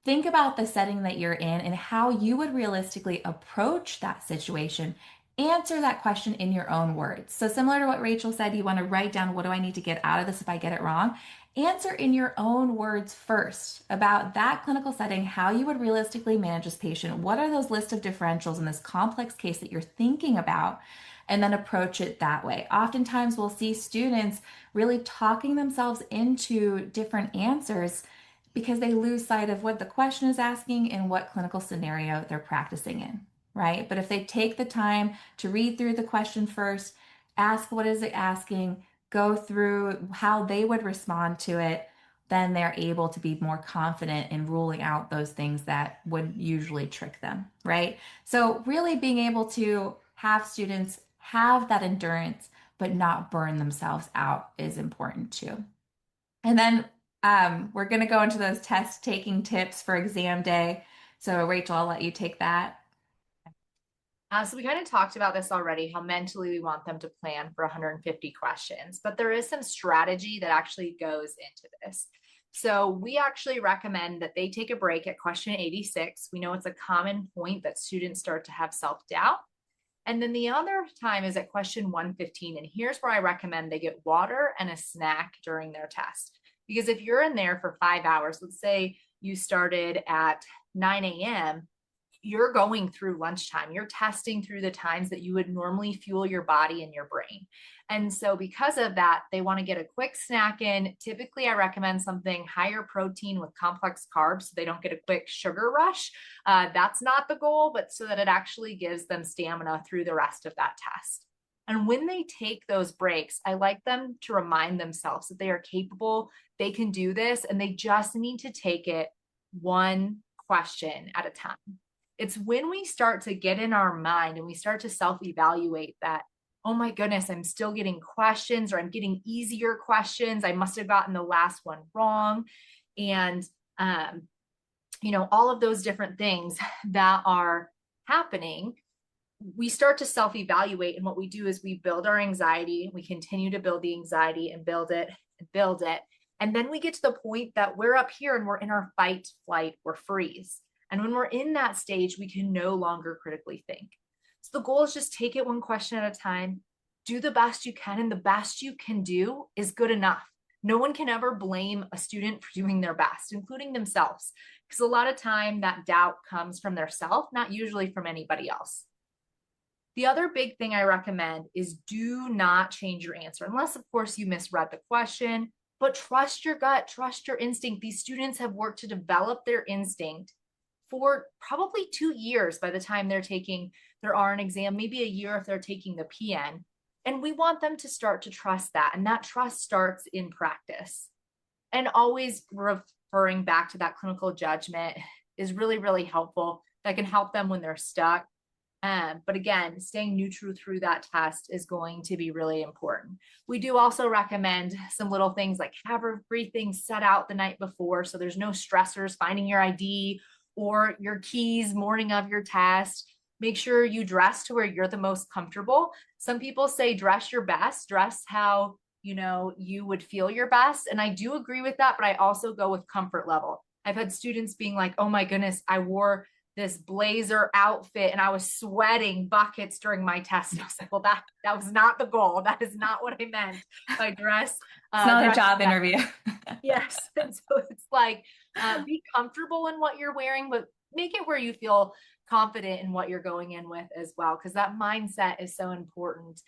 Think about the setting that you're in and how you would realistically approach that situation. Answer that question in your own words. So, similar to what Rachel said, you want to write down, what do I need to get out of this if I get it wrong? Answer in your own words first about that clinical setting, how you would realistically manage this patient. What are those list of differentials in this complex case that you're thinking about? And then approach it that way. Oftentimes, we'll see students really talking themselves into different answers because they lose sight of what the question is asking and what clinical scenario they're practicing in, right? But if they take the time to read through the question first, ask what is it asking, go through how they would respond to it, then they're able to be more confident in ruling out those things that would usually trick them, right? So really being able to have students have that endurance but not burn themselves out is important too. And then we're going to go into those test taking tips for exam day. So, Rachel, I'll let you take that. So we kind of talked about this already, how mentally we want them to plan for 150 questions, but there is some strategy that actually goes into this. So we actually recommend that they take a break at question 86. We know it's a common point that students start to have self-doubt. And then the other time is at question 115. And here's where I recommend they get water and a snack during their test. Because if you're in there for 5 hours, let's say you started at 9 a.m., you're going through lunchtime. You're testing through the times that you would normally fuel your body and your brain. And so because of that, they want to get a quick snack in. Typically, I recommend something higher protein with complex carbs so they don't get a quick sugar rush. That's not the goal, but so that it actually gives them stamina through the rest of that test. And when they take those breaks, I like them to remind themselves that they are capable, they can do this, and they just need to take it one question at a time. It's when we start to get in our mind and we start to self-evaluate that, oh my goodness, I'm still getting questions, or I'm getting easier questions. I must have gotten the last one wrong. And all of those different things that are happening, we start to self-evaluate. And what we do is we build our anxiety, we continue to build the anxiety and build it and build it. And then we get to the point that we're up here and we're in our fight, flight, or freeze. And when we're in that stage, we can no longer critically think. So the goal is just take it one question at a time, do the best you can, and the best you can do is good enough. No one can ever blame a student for doing their best, including themselves, because a lot of time that doubt comes from their self, not usually from anybody else. The other big thing I recommend is do not change your answer, unless, of course, you misread the question, but trust your gut, trust your instinct. These students have worked to develop their instinct for probably 2 years by the time they're taking their RN exam, maybe a year if they're taking the PN. And we want them to start to trust that. And that trust starts in practice. And always referring back to that clinical judgment is really, really helpful. That can help them when they're stuck. But again, staying neutral through that test is going to be really important. We do also recommend some little things like have everything set out the night before, so there's no stressors finding your ID or your keys morning of your test. Make sure you dress to where you're the most comfortable. Some people say dress your best, dress how you would feel your best. And I do agree with that, but I also go with comfort level. I've had students being like, oh my goodness, I wore this blazer outfit and I was sweating buckets during my test. And I was like, well, that was not the goal. That is not what I meant by dress. It's not a dress job interview. Yes. And so it's like, be comfortable in what you're wearing, but make it where you feel confident in what you're going in with as well, because that mindset is so important.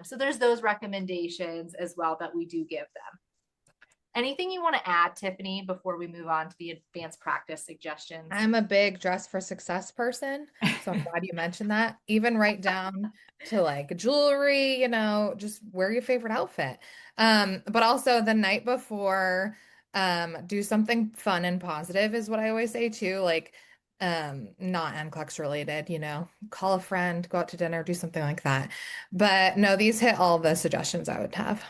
So there's those recommendations as well that we do give them. Anything you want to add, Tiffany, before we move on to the advanced practice suggestions? I'm a big dress for success person, so I'm glad you mentioned that. Even right down to like jewelry, just wear your favorite outfit. But also the night before, do something fun and positive is what I always say too. Like, not NCLEX related, call a friend, go out to dinner, do something like that. But no, these hit all the suggestions I would have.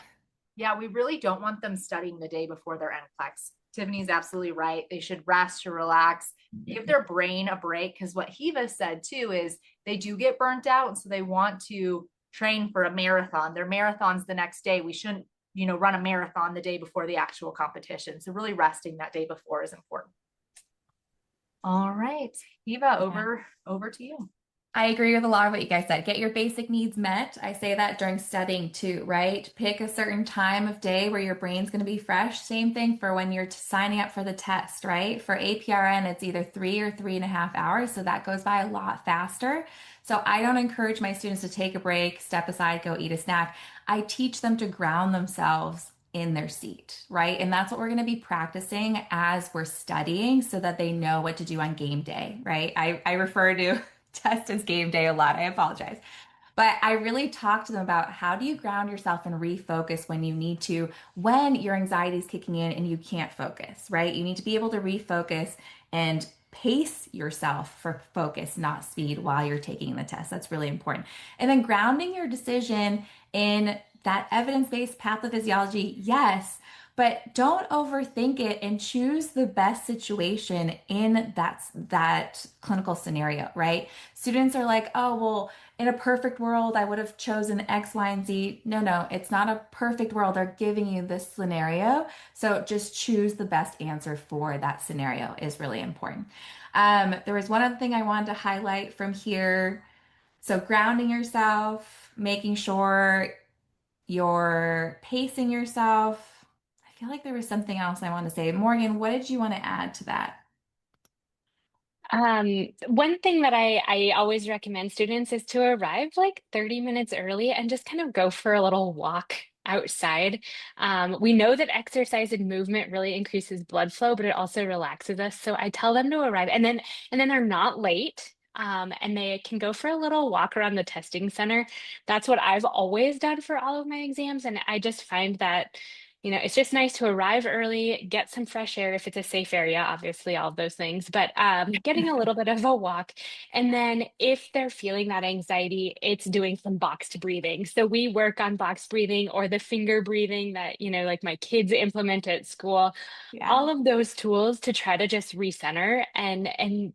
Yeah, we really don't want them studying the day before their NCLEX. Tiffany's absolutely right. They should rest to relax, give their brain a break. Because what Hiva said too is they do get burnt out. And so they want to train for a marathon. Their marathon's the next day. We shouldn't, run a marathon the day before the actual competition. So really resting that day before is important. All right, Hiva, over to you. I agree with a lot of what you guys said. Get your basic needs met. I say that during studying too, right? Pick a certain time of day where your brain's going to be fresh. Same thing for when you're signing up for the test, right? For APRN, it's either 3 or 3.5 hours. So that goes by a lot faster. So I don't encourage my students to take a break, step aside, go eat a snack. I teach them to ground themselves in their seat, right? And that's what we're going to be practicing as we're studying so that they know what to do on game day, right? I refer to test as game day a lot. I apologize. But I really talk to them about how do you ground yourself and refocus when you need to, when your anxiety is kicking in and you can't focus, right? You need to be able to refocus and pace yourself for focus, not speed, while you're taking the test. That's really important. And then grounding your decision in that evidence-based pathophysiology, yes, but don't overthink it and choose the best situation in that clinical scenario, right? Students are like, oh, well, in a perfect world, I would have chosen X, Y, and Z. No, it's not a perfect world. They're giving you this scenario. So just choose the best answer for that scenario is really important. There was one other thing I wanted to highlight from here. So grounding yourself, making sure you're pacing yourself. I feel like there was something else I want to say. Morgan, what did you want to add to that? One thing that I always recommend students is to arrive like 30 minutes early and just kind of go for a little walk outside. We know that exercise and movement really increases blood flow, but it also relaxes us. So I tell them to arrive and then they're not late. And they can go for a little walk around the testing center. That's what I've always done for all of my exams. And I just find that It's just nice to arrive early, get some fresh air if it's a safe area, obviously, all of those things, but getting a little bit of a walk. And then if they're feeling that anxiety, it's doing some boxed breathing. So we work on box breathing or the finger breathing that, like my kids implement at school, Yeah. all of those tools to try to just recenter and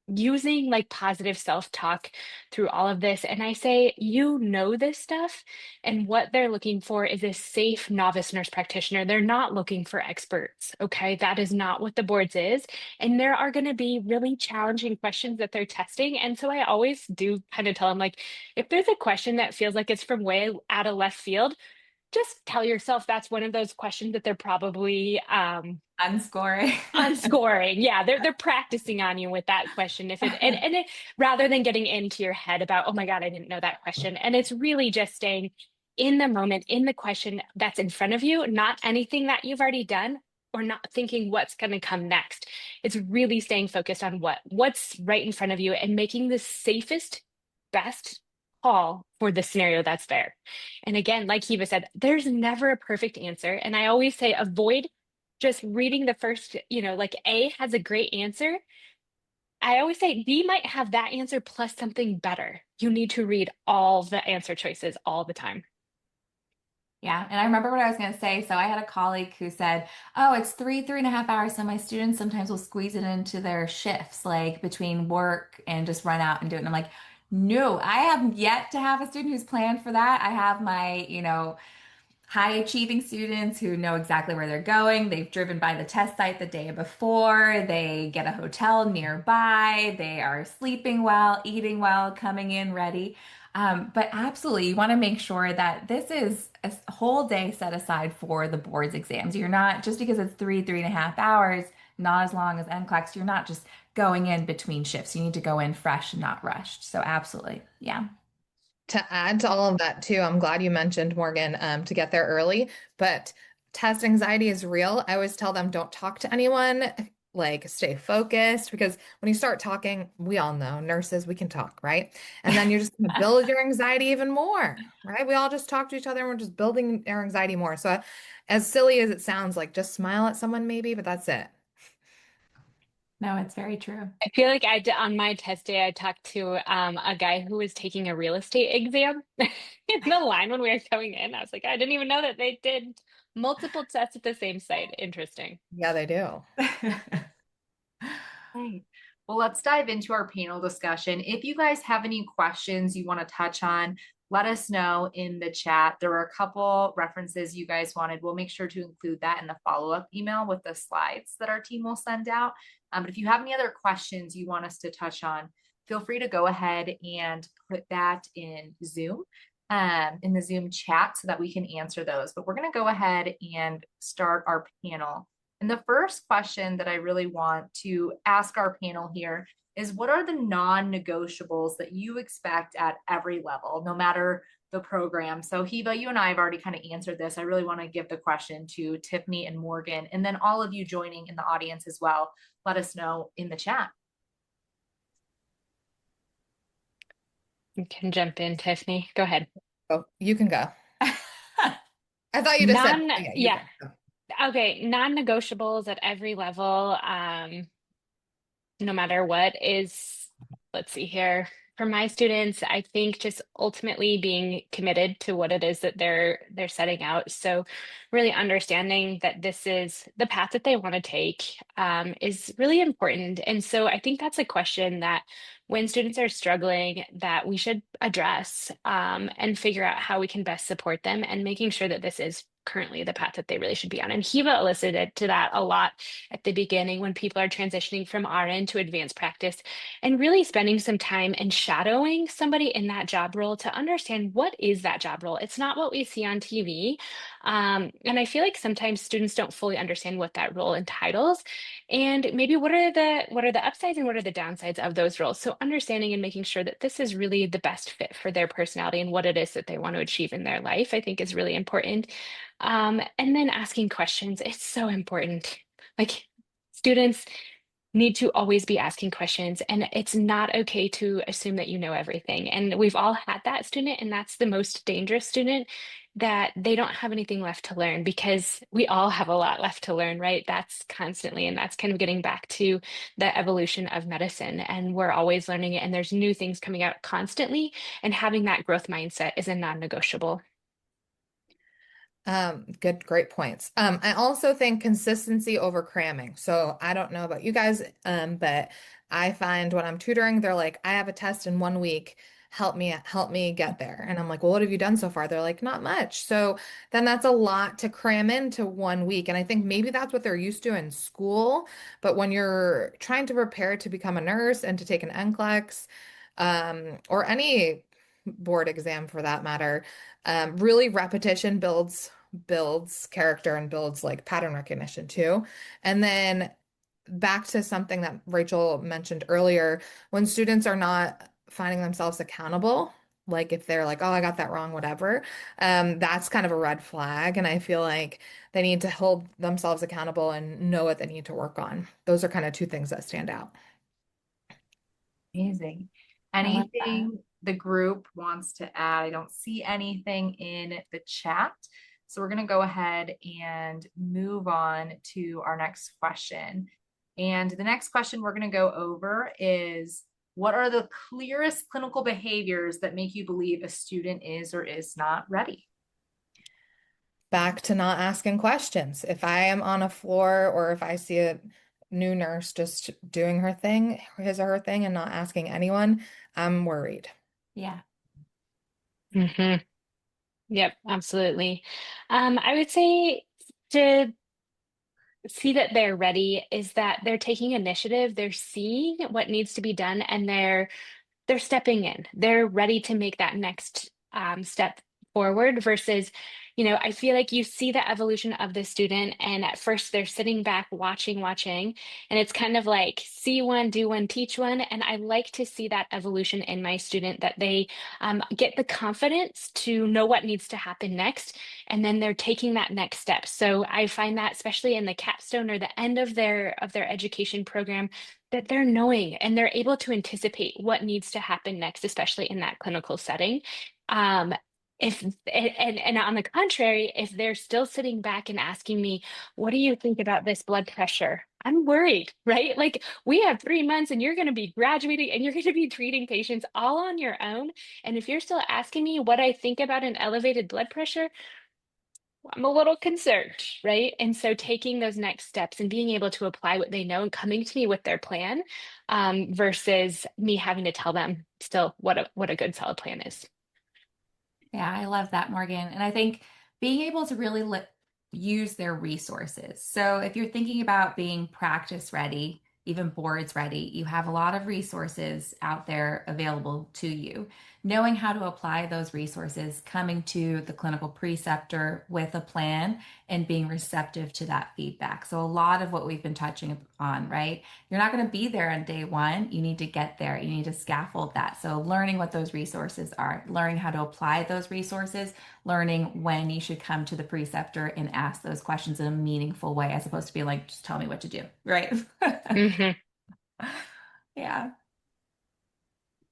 using like positive self-talk through all of this. And I say, this stuff, and what they're looking for is a safe novice nurse practitioner. They're not looking for experts. Okay. That is not what the boards is. And there are going to be really challenging questions that they're testing. And so I always do kind of tell them, like, if there's a question that feels like it's from way out of left field, just tell yourself that's one of those questions that they're probably Unscoring. unscoring. Yeah, they're practicing on you with that question. If it and it rather than getting into your head about, oh my God, I didn't know that question. And it's really just staying in the moment, in the question that's in front of you, not anything that you've already done or not thinking what's going to come next. It's really staying focused on what's right in front of you and making the safest, best call for the scenario that's there. And again, like Hiva said, there's never a perfect answer. And I always say avoid just reading the first, like A has a great answer. I always say B might have that answer plus something better. You need to read all the answer choices all the time. Yeah, and I remember what I was going to say. So I had a colleague who said, "Oh, it's 3.5 hours. So my students sometimes will squeeze it into their shifts, like between work and just run out and do it." And I'm like, "No, I have yet to have a student who's planned for that. I have my, high achieving students who know exactly where they're going. They've driven by the test site the day before. They get a hotel nearby. They are sleeping well, eating well, coming in ready. But absolutely, you want to make sure that this is a whole day set aside for the board's exams. You're not, just because it's 3.5 hours, not as long as NCLEX, you're not just going in between shifts. You need to go in fresh and not rushed. So absolutely. Yeah. To add to all of that too, I'm glad you mentioned Morgan, to get there early, but test anxiety is real. I always tell them don't talk to anyone, like stay focused, because when you start talking, we all know nurses, we can talk, right? And then you're just going to build your anxiety even more, right? We all just talk to each other and we're just building our anxiety more. So as silly as it sounds, like just smile at someone maybe, but that's it. No, it's very true. I feel like I did on my test day, I talked to a guy who was taking a real estate exam in the line when we were going in. I was like, I didn't even know that they did multiple tests at the same site. Interesting. Yeah, they do. Right. Well, let's dive into our panel discussion. If you guys have any questions you want to touch on, let us know in the chat. There were a couple references you guys wanted. We'll make sure to include that in the follow-up email with the slides that our team will send out. But if you have any other questions you want us to touch on, feel free to go ahead and put that in Zoom, in the Zoom chat so that we can answer those. But we're going to go ahead and start our panel. And the first question that I really want to ask our panel here is, what are the non-negotiables that you expect at every level, no matter the program? So Hiva, you and I have already kind of answered this. I really want to give the question to Tiffany and Morgan, and then all of you joining in the audience as well. Let us know in the chat. You can jump in, Tiffany. Go ahead. Oh, you can go. I thought you just said, Non, oh, yeah, you yeah. go. Okay, non-negotiables at every level. No matter what is, let's see here. For my students, I think just ultimately being committed to what it is that they're setting out. So really understanding that this is the path that they want to take is really important. And so I think that's a question that when students are struggling, that we should address and figure out how we can best support them and making sure that this is currently the path that they really should be on. And Hiva elicited to that a lot at the beginning when people are transitioning from RN to advanced practice and really spending some time and shadowing somebody in that job role to understand what is that job role. It's not what we see on TV. And I feel like sometimes students don't fully understand what that role entitles and maybe what are the upsides and what are the downsides of those roles. So understanding and making sure that this is really the best fit for their personality and what it is that they want to achieve in their life, I think is really important. And then asking questions, it's so important. Like students, need to always be asking questions, and it's not okay to assume that you know everything. And we've all had that student, and that's the most dangerous student, that they don't have anything left to learn, because we all have a lot left to learn, right? That's constantly, and that's kind of getting back to the evolution of medicine, and we're always learning it, and there's new things coming out constantly, and having that growth mindset is a non-negotiable. Great points. I also think consistency over cramming. So I don't know about you guys, but I find when I'm tutoring, they're like, I have a test in 1 week. Help me get there. And I'm like, well, what have you done so far? They're like, not much. So then that's a lot to cram into 1 week. And I think maybe that's what they're used to in school. But when you're trying to prepare to become a nurse and to take an NCLEX, or any board exam for that matter, really repetition builds character and builds like pattern recognition too. And then back to something that Rachel mentioned earlier, when students are not finding themselves accountable, like if they're like, oh, I got that wrong, whatever, that's kind of a red flag. And I feel like they need to hold themselves accountable and know what they need to work on. Those are kind of two things that stand out. Amazing. I love that. Anything the group wants to add? I don't see anything in the chat. So we're going to go ahead and move on to our next question. And the next question we're going to go over is, what are the clearest clinical behaviors that make you believe a student is or is not ready? Back to not asking questions. If I am on a floor or if I see a new nurse just doing her thing, his or her thing, and not asking anyone, I'm worried. Yeah. Hmm. Yep, absolutely. I would say to see that they're ready is that they're taking initiative, they're seeing what needs to be done, and they're stepping in. They're ready to make that next step forward versus, I feel like you see the evolution of the student, and at first they're sitting back, watching, and it's kind of like see one, do one, teach one. And I like to see that evolution in my student, that they get the confidence to know what needs to happen next, and then they're taking that next step. So I find that especially in the capstone or the end of their education program, that they're knowing and they're able to anticipate what needs to happen next, especially in that clinical setting. Um, if and on the contrary, if they're still sitting back and asking me, what do you think about this blood pressure? I'm worried, right? Like we have 3 months and you're going to be graduating and you're going to be treating patients all on your own. And if you're still asking me what I think about an elevated blood pressure, I'm a little concerned, right? And so taking those next steps and being able to apply what they know and coming to me with their plan, versus me having to tell them still what a good solid plan is. Yeah, I love that, Morgan. And I think being able to really use their resources. So if you're thinking about being practice ready, even boards ready, you have a lot of resources out there available to you. Knowing how to apply those resources, coming to the clinical preceptor with a plan and being receptive to that feedback. So a lot of what we've been touching on, right? You're not going to be there on day one. You need to get there. You need to scaffold that. So learning what those resources are, learning how to apply those resources, learning when you should come to the preceptor and ask those questions in a meaningful way, as opposed to being like, just tell me what to do, right? Hmm. Yeah.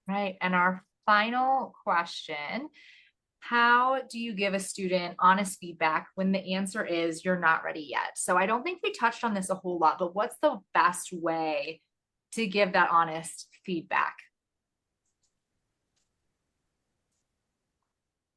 Right. And our final question, how do you give a student honest feedback when the answer is you're not ready yet? So I don't think we touched on this a whole lot, but what's the best way to give that honest feedback?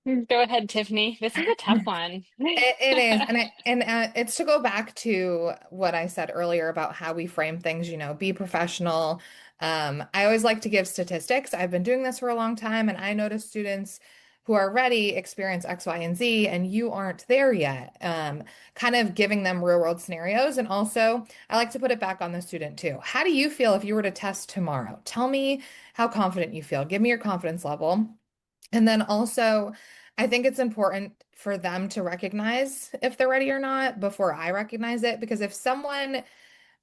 Go ahead, Tiffany. This is a tough one. It is, and it's to go back to what I said earlier about how we frame things, be professional. I always like to give statistics. I've been doing this for a long time, and I notice students who are ready experience X, Y, and Z, and you aren't there yet. Kind of giving them real world scenarios. And also, I like to put it back on the student too. How do you feel if you were to test tomorrow? Tell me how confident you feel. Give me your confidence level. And then also, I think it's important for them to recognize if they're ready or not before I recognize it. Because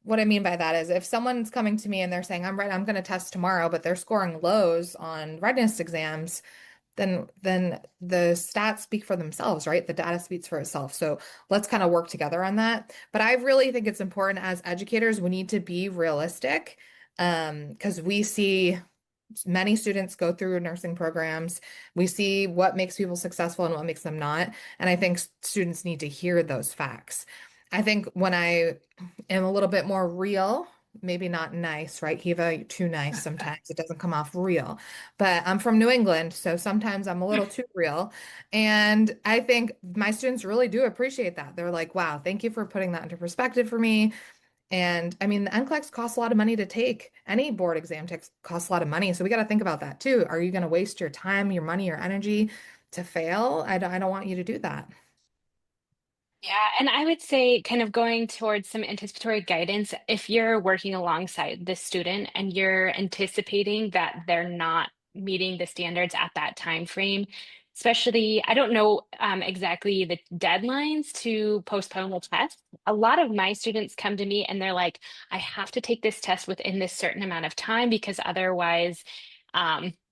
what I mean by that is if someone's coming to me and they're saying, I'm ready, I'm going to test tomorrow, but they're scoring lows on readiness exams, then the stats speak for themselves, right? The data speaks for itself. So let's kind of work together on that. But I really think it's important as educators, we need to be realistic, because we see many students go through nursing programs. We see what makes people successful and what makes them not. And I think students need to hear those facts. I think when I am a little bit more real, maybe not nice, right, Kiva? Too nice sometimes. It doesn't come off real. But I'm from New England, so sometimes I'm a little too real. And I think my students really do appreciate that. They're like, wow, thank you for putting that into perspective for me. And I mean, the NCLEX costs a lot of money to take. Any board exam takes costs a lot of money. So we got to think about that too. Are you going to waste your time, your money, your energy to fail? I don't want you to do that. Yeah, and I would say kind of going towards some anticipatory guidance, if you're working alongside the student and you're anticipating that they're not meeting the standards at that time frame, especially, I don't know exactly the deadlines to postpone the test. A lot of my students come to me and they're like, I have to take this test within this certain amount of time because otherwise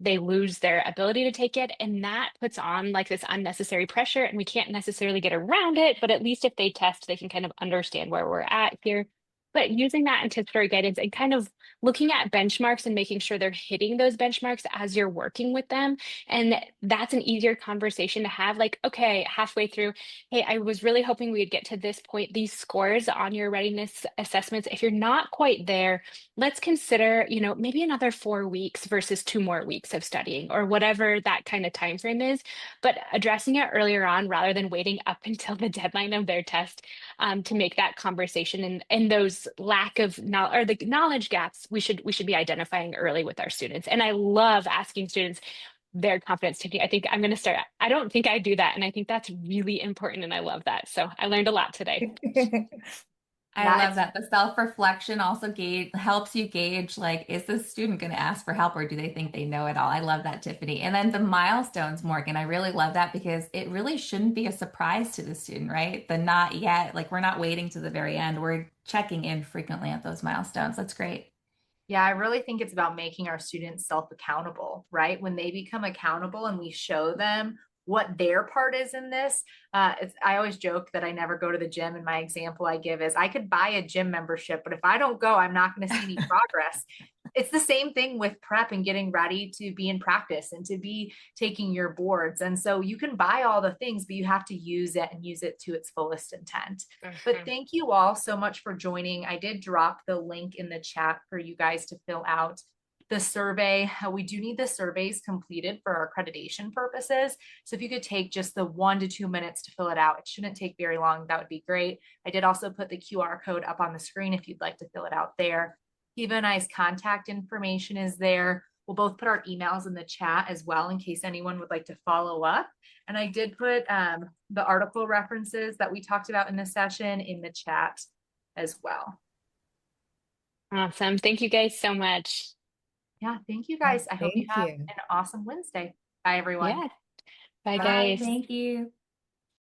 they lose their ability to take it. And that puts on like this unnecessary pressure, and we can't necessarily get around it. But at least if they test, they can kind of understand where we're at here. But using that anticipatory guidance and kind of looking at benchmarks and making sure they're hitting those benchmarks as you're working with them. And that's an easier conversation to have. Like, okay, halfway through, hey, I was really hoping we'd get to this point. These scores on your readiness assessments, if you're not quite there, let's consider, maybe another 4 weeks versus 2 more weeks of studying or whatever that kind of time frame is, but addressing it earlier on rather than waiting up until the deadline of their test to make that conversation and those lack of knowledge or the knowledge gaps we should be identifying early with our students. And I love asking students their confidence taking. I think I'm going to start. I don't think I do that, and I think that's really important, and I love that. So I learned a lot today. I Yeah, love it's that. The self-reflection also helps you gauge, like, is this student going to ask for help or do they think they know it all? I love that, Tiffany. And then the milestones, Morgan, I really love that because it really shouldn't be a surprise to the student, right? The not yet, like we're not waiting to the very end. We're checking in frequently at those milestones. That's great. Yeah, I really think it's about making our students self-accountable, right? When they become accountable and we show them what their part is in this. I always joke that I never go to the gym, and my example I give is I could buy a gym membership, but if I don't go, I'm not going to see any progress. It's the same thing with prep and getting ready to be in practice and to be taking your boards. And so you can buy all the things, but you have to use it and use it to its fullest intent. But Mhm. thank you all so much for joining. I did drop the link in the chat for you guys to fill out the survey. We do need the surveys completed for our accreditation purposes. So if you could take just the 1 to 2 minutes to fill it out, it shouldn't take very long. That would be great. I did also put the QR code up on the screen if you'd like to fill it out there. Eva and I's contact information is there. We'll both put our emails in the chat as well in case anyone would like to follow up. And I did put the article references that we talked about in this session in the chat as well. Awesome. Thank you guys so much. Yeah, thank you guys. I hope you Thank have you. an awesome Wednesday. Bye, everyone. Yeah. Bye, Bye. guys. Thank you.